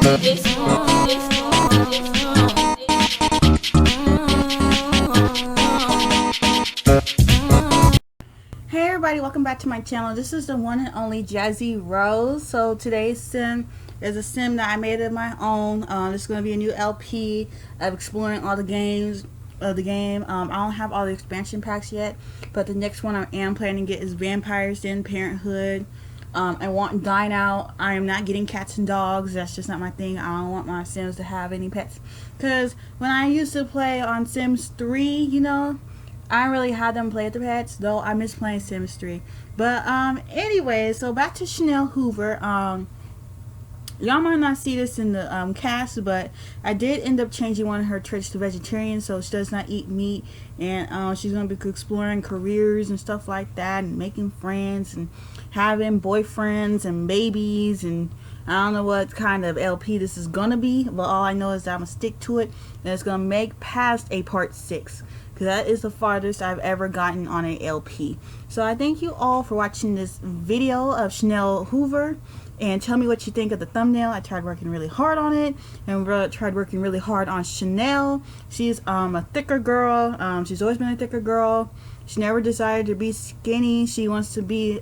Hey everybody, welcome back to my channel. This is the one and only Jazzy Rose. So today's sim is a sim that I made of my own. This is going to be a new LP of exploring all the games of the game. I don't have all the expansion packs yet, but the next one I am planning to get is Vampires Den Parenthood. I want Dine Out. I am not getting cats and dogs. That's just not my thing. I don't want my Sims to have any pets. Because when I used to play on Sims 3, you know, I really had them play with the pets, though I miss playing Sims 3. But anyway, so back to Chanel Hoover. Y'all might not see this in the cast, but I did end up changing one of her traits to vegetarian, so she does not eat meat, and she's gonna be exploring careers and stuff like that, and making friends and having boyfriends and babies, and I don't know what kind of LP this is gonna be, but all I know is that I'm gonna stick to it, and it's gonna make past a part 6. Because that is the farthest I've ever gotten on a LP. So I thank you all for watching this video of Chanel Hoover. And tell me what you think of the thumbnail. I tried working really hard on it. And tried working really hard on Chanel. She's a thicker girl. She's always been a thicker girl. She never decided to be skinny. She wants to be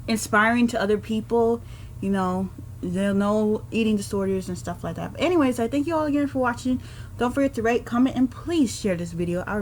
inspiring to other people. You know, there's no eating disorders and stuff like that. But anyways, I thank you all again for watching. Don't forget to rate, comment, and please share this video.